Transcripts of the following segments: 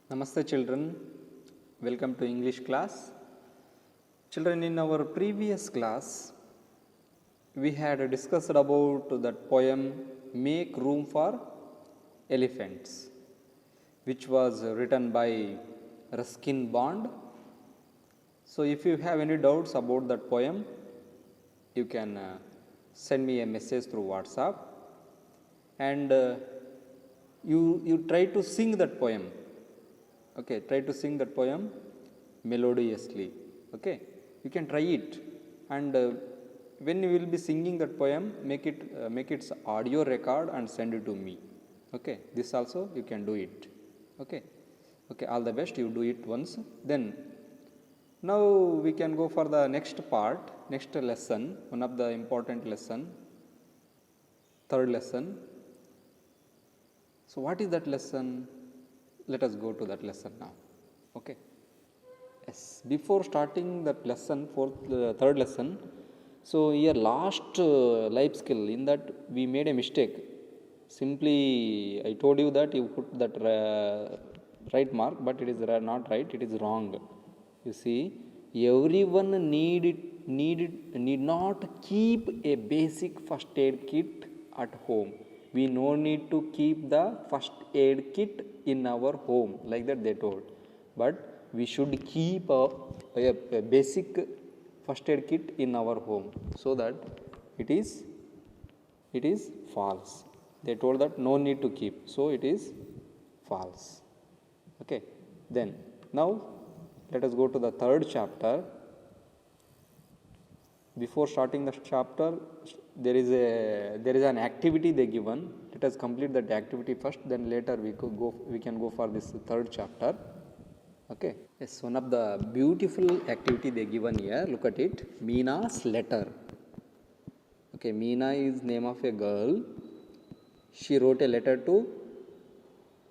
Namaste children, welcome to English class. Children, in our previous class, we had discussed about that poem Make Room for Elephants, which was written by Ruskin Bond. So if you have any doubts about that poem, you can send me a message through WhatsApp and you try to sing that poem. Okay, try to sing that poem melodiously. Okay, you can try it, and when you will be singing that poem, make its audio record and send it to me. Okay, this also you can do it. Okay, okay, all the best. You do it once, then now we can go for the next part, next lesson, one of the important lesson, third lesson. So what is that lesson? Let us go to that lesson now. Okay. Yes. Before starting that lesson, third lesson, so here last life skill, in that we made a mistake. Simply, I told you that you put that right mark, but it is not right. It is wrong. You see, everyone need not keep a basic first aid kit at home. We no need to keep the first aid kit in our home, like that they told. But we should keep a basic first aid kit in our home, so that it is false. They told that no need to keep, so it is false. Okay, then now let us go to the third chapter. Before starting the chapter, there is an activity they given. Let us complete that activity first, then later we can go for this third chapter. Okay, yes, one of the beautiful activity they given here, look at it. Meena's letter. Okay, Meena is name of a girl. She wrote a letter to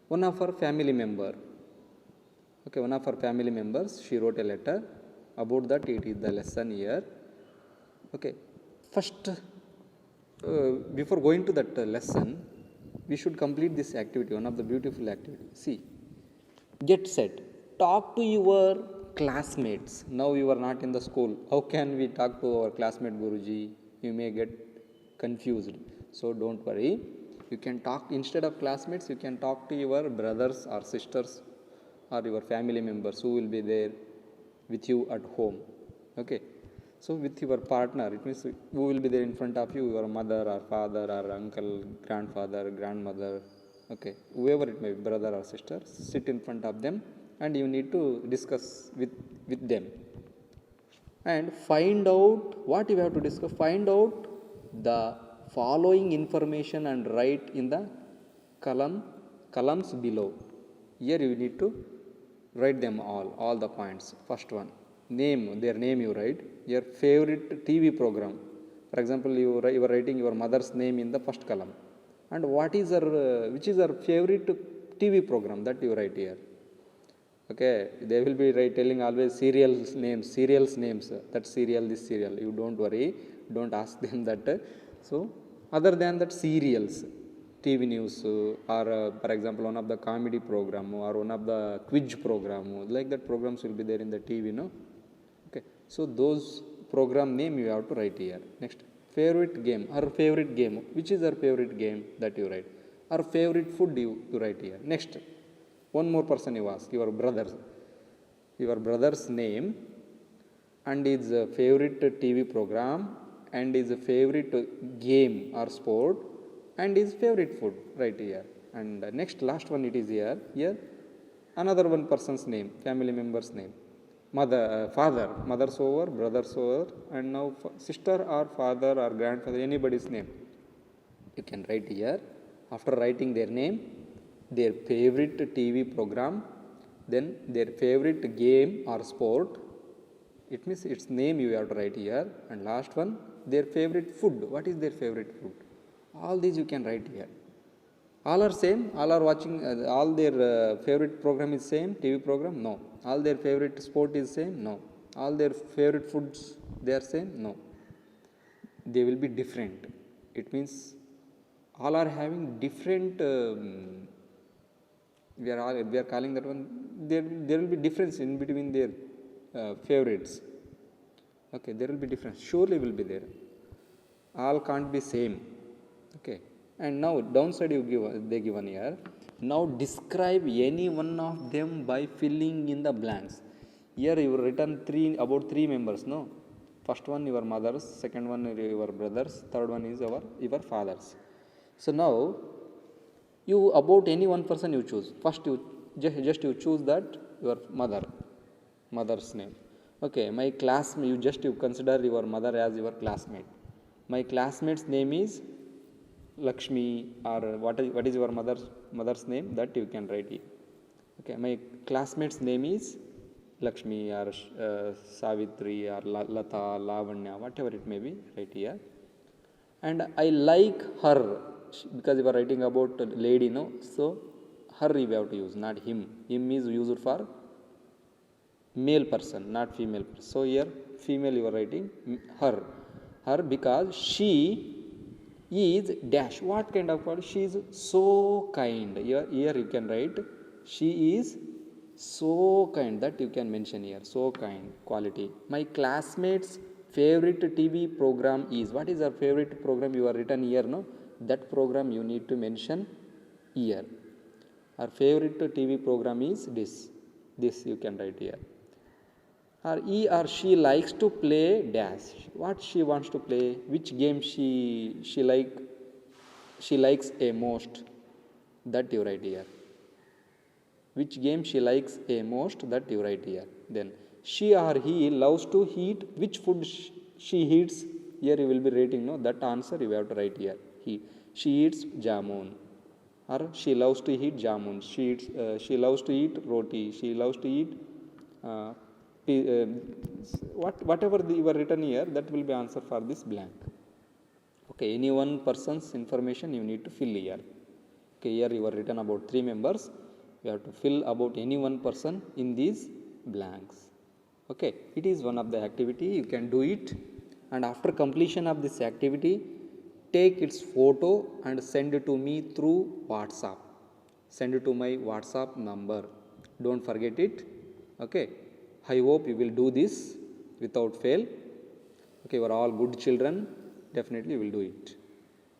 one of her family member. Okay, one of her family members, she wrote a letter. About that, it is the lesson here. Okay, first, before going to that lesson, we should complete this activity, one of the beautiful activity. See, get set, talk to your classmates. Now you are not in the school. How can we talk to our classmate, Guruji? You may get confused. So don't worry. You can talk, instead of classmates, you can talk to your brothers or sisters or your family members who will be there with you at home. Okay. So with your partner, it means who will be there in front of you, your mother or father or uncle, grandfather, grandmother, okay, whoever it may be, brother or sister, sit in front of them and you need to discuss with them. And find out what you have to discuss, find out the following information and write in the columns below. Here you need to write them all the points. First one, name, their name you write. Your favorite TV program. For example, you are writing your mother's name in the first column. And which is her favorite TV program, that you write here. Okay, they will be telling always serials names, that serial, this serial. You don't worry, don't ask them that. So, other than that, serials, TV news, or for example, one of the comedy program or one of the quiz program, like that programs will be there in the TV, no? Okay, so those program name you have to write here. Next, favorite game, her favorite game, which is her favorite game, that you write. Her favorite food you write here. Next, one more person you ask, your brother's name and his favorite TV program and his favorite game or sport and his favorite food right here. And next, last one, it is here. Here, another one person's name, family member's name. Father, mother's over, brother's over, and now sister or father or grandfather, anybody's name. You can write here. After writing their name, their favorite TV program, then their favorite game or sport, it means its name you have to write here. And last one, their favorite food. What is their favorite food? All these you can write here. All are same, all are watching, all their favorite program is same, TV program? No. All their favorite sport is same? No. All their favorite foods, they are same? No. They will be different. It means all are having different, we are calling that one there will be difference in between their favorites. Okay, there will be difference, surely will be there, all can't be same. Okay, and now downside you give, they given here. Now describe any one of them by filling in the blanks. Here you written about three members, no? First one your mothers, second one your brothers, third one is your fathers. So now you about any one person you choose. First you just you choose that your mother's name. Okay, my classmate, you consider your mother as your classmate. My classmate's name is Lakshmi, or what is your mother's name, that you can write it. Okay, my classmate's name is Lakshmi or Savitri or Lata, Lavanya, whatever it may be, right here. And I like her, because you are writing about a lady, no? So her you have to use, not him. Him is used for male person, not female person. So here female you are writing her because she is dash. What kind of word? She is so kind. Here you can write she is so kind, that you can mention here, so kind quality. My classmates favorite TV program is, what is our favorite program you are written here, no? That program you need to mention here. Our favorite TV program is this you can write here. Or he or she likes to play dash. What she wants to play, which game she likes a most, that you write here. Which game she likes a most, that you write here. Then she or he loves to eat, which food she eats. Here you will be writing, no? That answer you have to write here. She eats jamun, or she loves to eat jamun. She loves to eat roti. She loves to eat whatever you are written here, that will be answer for this blank. Okay, any one person's information you need to fill here. Okay, here you are written about three members. You have to fill about any one person in these blanks. Okay, it is one of the activity, you can do it. And after completion of this activity, take its photo and send it to me through WhatsApp. Send it to my WhatsApp number, don't forget it. Okay, I hope you will do this without fail. Okay, you are all good children, definitely you will do it.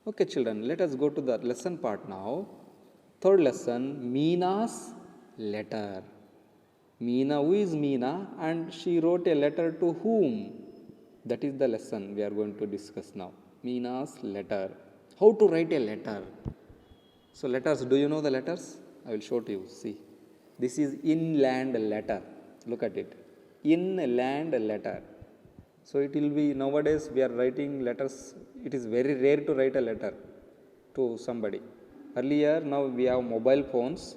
Okay children, let us go to the lesson part now. Third lesson, Meena's letter. Meena, who is Meena, and she wrote a letter to whom? That is the lesson we are going to discuss now. Meena's letter. How to write a letter? So letters, do you know the letters? I will show to you. See, this is inland letter. Look at it. Inland letter. So it will be, nowadays we are writing letters. It is very rare to write a letter to somebody. Earlier, now we have mobile phones.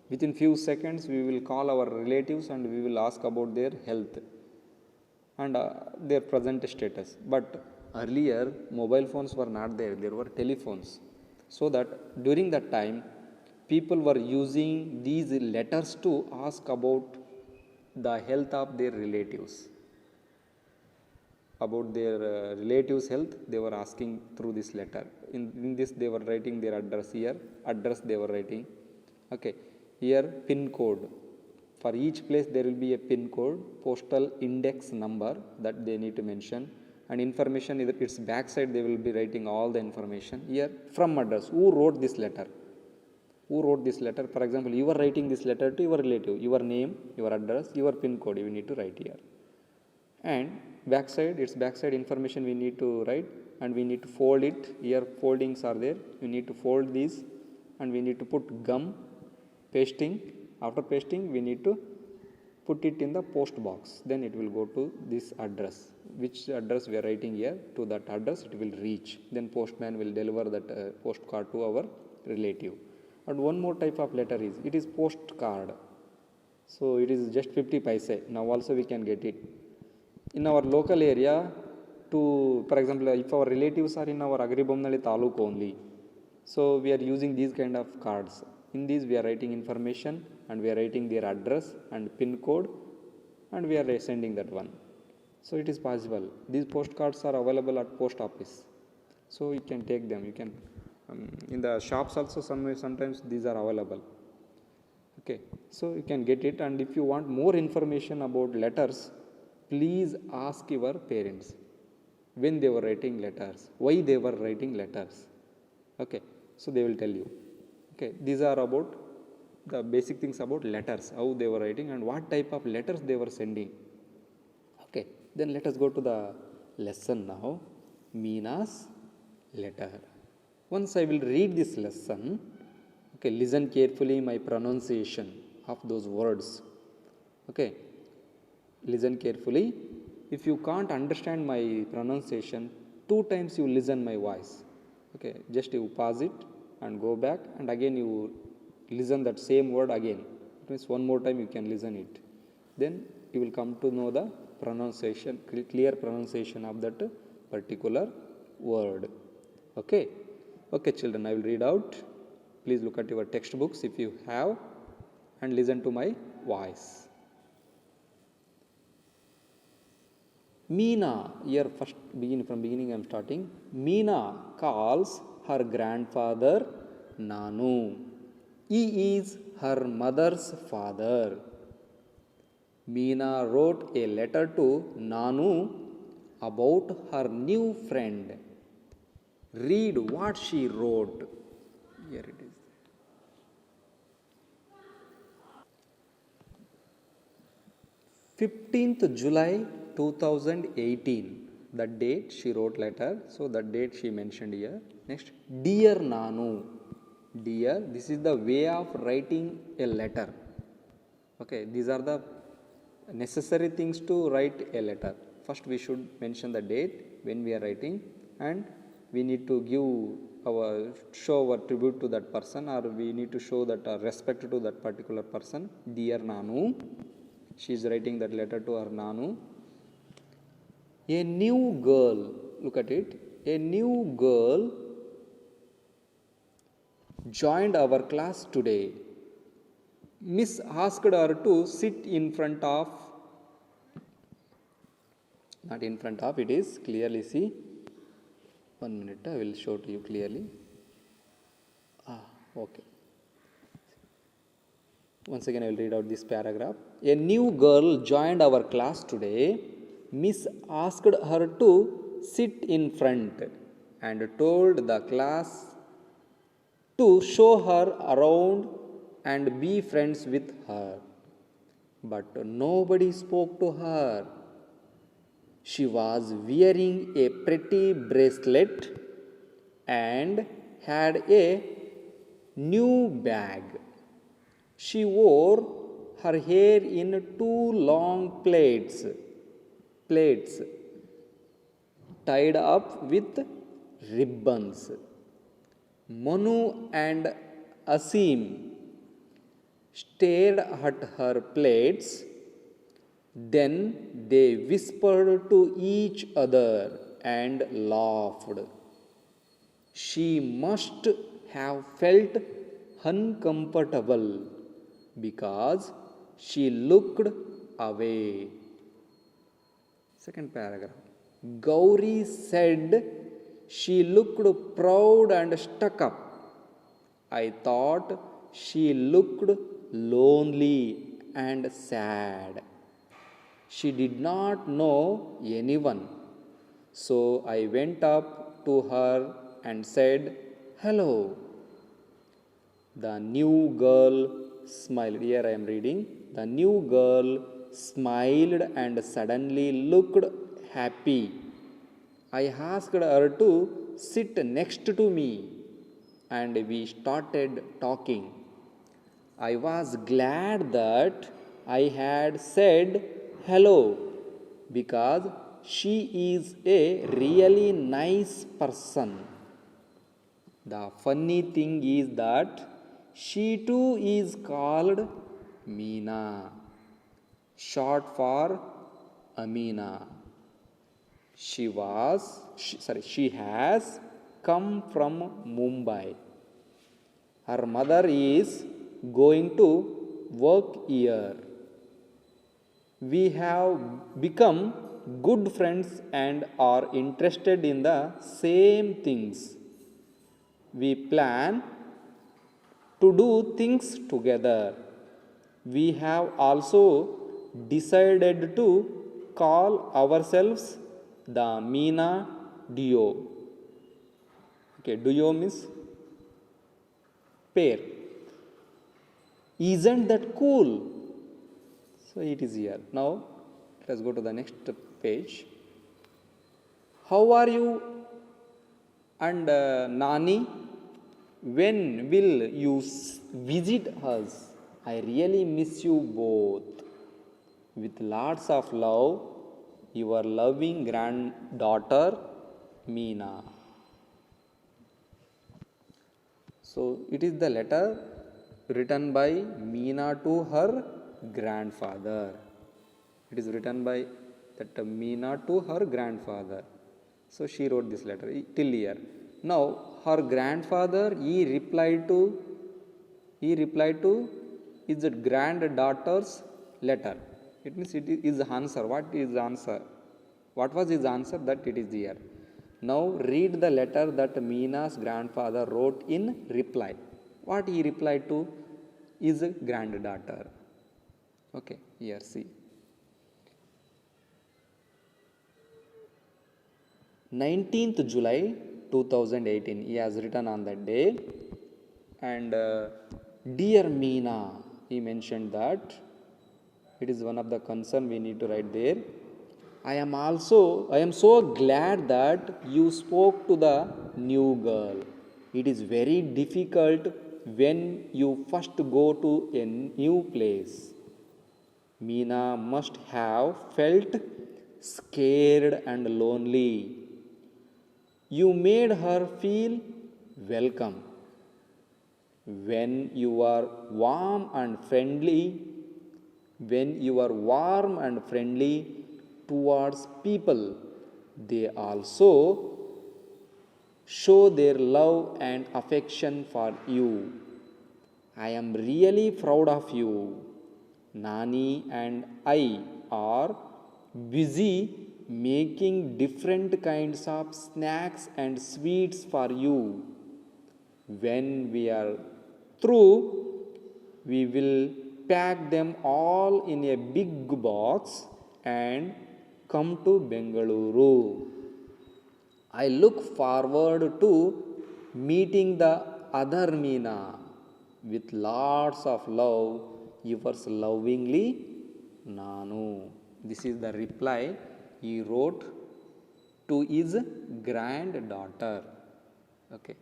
Within few seconds we will call our relatives and we will ask about their health and their present status. But earlier mobile phones were not there, there were telephones. So that during that time people were using these letters to ask about the health of their relatives. About their relatives' health, they were asking through this letter. In this they were writing their address here. Address they were writing. Okay, here pin code. For each place there will be a pin code, postal index number that they need to mention, and information. Its backside they will be writing all the information. Here from address. Who wrote this letter? Who wrote this letter? For example, you are writing this letter to your relative. Your name, your address, your pin code. You need to write here. And backside, its backside information we need to write, and we need to fold it. Here foldings are there. You need to fold these and we need to put gum pasting. After pasting we need to put it in the post box. Then it will go to this address. Which address we are writing here, to that address it will reach. Then postman will deliver that postcard to our relative. And one more type of letter is, it is postcard. So it is just 50 paise. Now also we can get it. In our local area, to, for example, if our relatives are in our Agribomnali Taluk only, so we are using these kind of cards. In these we are writing information and we are writing their address and pin code and we are sending that one. So it is possible. These postcards are available at post office. So you can take them. You can in the shops also sometimes these are available. Okay, so you can get it, and if you want more information about letters, please ask your parents when they were writing letters, why they were writing letters. Okay, so they will tell you. Okay, these are about the basic things about letters, how they were writing and what type of letters they were sending. Okay, then let us go to the lesson now. Meena's letter. Once I will read this lesson, okay, listen carefully my pronunciation of those words. Okay, listen carefully. If you can't understand my pronunciation, 2 times you listen my voice. Okay, just you pause it and go back, and again you listen that same word again. It means one more time you can listen it. Then you will come to know the pronunciation, clear pronunciation of that particular word. Okay, okay, children, I will read out. Please look at your textbooks if you have and listen to my voice. Meena, here first begin from beginning I am starting. Meena calls her grandfather Nanu. He is her mother's father. Meena wrote a letter to Nanu about her new friend. Read what she wrote. Here it is. 15th July 2018. That date she wrote letter. So that date she mentioned here. Next, dear Nanu. Dear, this is the way of writing a letter. Okay, these are the necessary things to write a letter. First we should mention the date when we are writing, and we need to show our tribute to that person, or we need to show that respect to that particular person. Dear Nanu, she is writing that letter to her Nanu. A new girl, look at it, a new girl joined our class today. Miss asked her to sit in front of, not in front of, it is clearly see. 1 minute, I will show to you clearly. Okay. Once again, I will read out this paragraph. A new girl joined our class today. Miss asked her to sit in front and told the class to show her around and be friends with her. But nobody spoke to her. She was wearing a pretty bracelet and had a new bag. She wore her hair in 2 long plaits tied up with ribbons. Manu and Asim stared at her plaits. Then they whispered to each other and laughed. She must have felt uncomfortable because she looked away. Second paragraph. Gauri said she looked proud and stuck up. I thought she looked lonely and sad. She did not know anyone. So I went up to her and said, "Hello." The new girl smiled. Here I am reading. The new girl smiled and suddenly looked happy. I asked her to sit next to me and we started talking. I was glad that I had said hello because she is a really nice person. The funny thing is that she too is called Meena, short for Amina. She has come from Mumbai. Her mother is going to work here. We have become good friends and are interested in the same things. We plan to do things together. We have also decided to call ourselves the Meena Duo. Okay, duo means pair. Isn't that cool? So it is here. Now let's go to the next page. How are you and Nani? When will you visit us? I really miss you both. With lots of love, your loving granddaughter Meena. So it is the letter written by Meena to her grandfather. It is written by that Meena to her grandfather. So she wrote this letter till here. Now her grandfather he replied to his granddaughter's letter. It means it is answer. What is the answer? What was his answer? That it is here. Now read the letter that Meena's grandfather wrote in reply. What he replied to his granddaughter. Okay, here see. 19th July 2018 he has written on that day, and dear Meena, he mentioned that it is one of the concern we need to write there. I am so glad that you spoke to the new girl. It is very difficult when you first go to a new place. Meena must have felt scared and lonely. You made her feel welcome. When you are warm and friendly towards people, they also show their love and affection for you. I am really proud of you. Nani and I are busy making different kinds of snacks and sweets for you. When we are through, we will pack them all in a big box and come to Bengaluru. I look forward to meeting the other Meena. With lots of love, yours lovingly, Nanu. This is the reply he wrote to his granddaughter. Okay.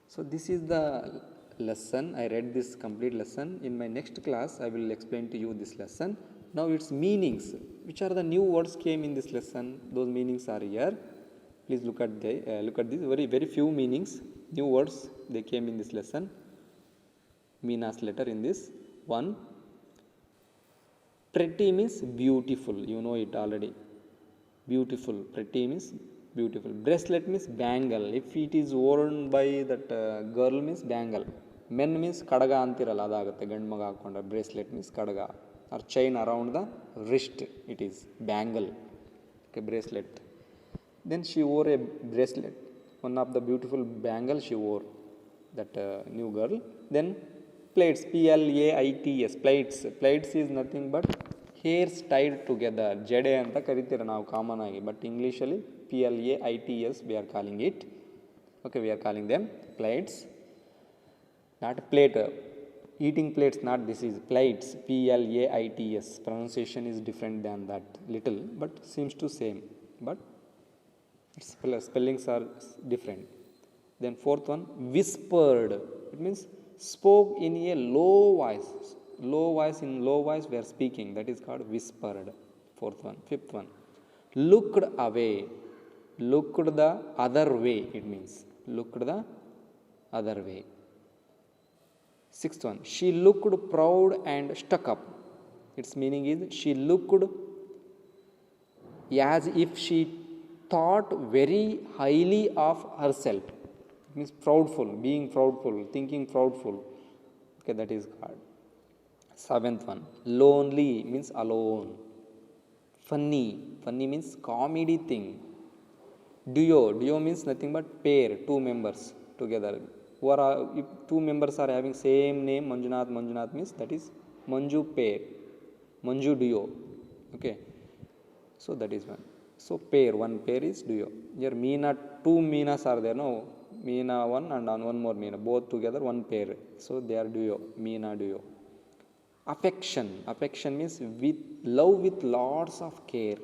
So this is the lesson. I read this complete lesson. In my next class, I will explain to you this lesson. Now its meanings. Which are the new words came in this lesson? Those meanings are here. Please look at this. Very few meanings, new words they came in this lesson. Meena's letter in this one. Pretty means beautiful. You know it already. Beautiful. Pretty means beautiful. Bracelet means bangle. If it is worn by that girl means bangle. Men means kadaga antiralla adagutte gandu maga hakonda. Bracelet means kadaga or chain around the wrist. It is bangle. Okay, bracelet. Then she wore a bracelet. One of the beautiful bangle she wore. That new girl. Then plaits. Plaits. Plaits is nothing but hairs tied together. Jade anta karitira now common agi, but English ali plaits we are calling it. Okay, we are calling them plates. Not plate. Eating plates, not this is plates. Plaits. Pronunciation is different than that little, but seems to same. But spellings are different. Then fourth one, whispered. It means spoke in a low voice. In low voice we are speaking. That is called whispered. Fourth one. Fifth one, looked away. Looked the other way. It means looked the other way. Sixth one, she looked proud and stuck up. Its meaning is she looked as if she thought very highly of herself. It means proudful, being proudful, thinking proudful. Okay, that is called. Seventh one, lonely means alone. Funny means comedy thing. Duo means nothing but pair, two members together. If two members are having same name, Manjunath means that is Manju pair, Manju duo. Okay, so that is one. So pair, one pair is duo. Here Meena, two Meenas are there, no? Meena one and one more Meena, both together one pair. So they are duo, Meena duo. Affection, affection means with love with lots of care.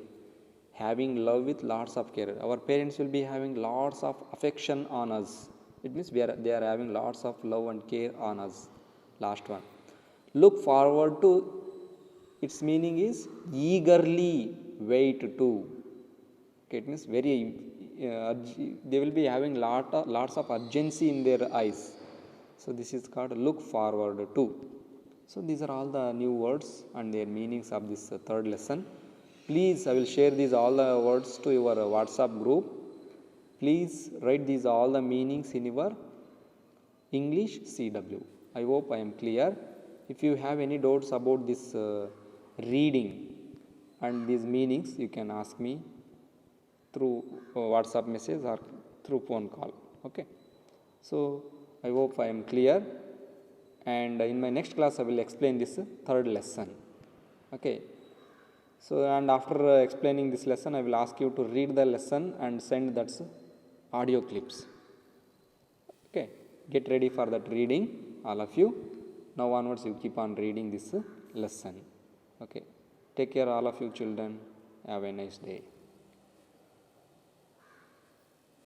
Having love with lots of care. Our parents will be having lots of affection on us. It means they are having lots of love and care on us. Last one. Look forward to, its meaning is eagerly wait to. Okay, it means very, they will be having lots of urgency in their eyes. So this is called look forward to. So these are all the new words and their meanings of this third lesson. Please, I will share these all the words to your WhatsApp group. Please write these all the meanings in your English CW. I hope I am clear. If you have any doubts about this reading and these meanings, you can ask me through WhatsApp message or through phone call. Okay. So I hope I am clear. And in my next class, I will explain this third lesson. Okay. So, and after explaining this lesson, I will ask you to read the lesson and send that audio clips. Okay, get ready for that reading, all of you. Now onwards, you keep on reading this lesson. Okay, take care, all of you children. Have a nice day.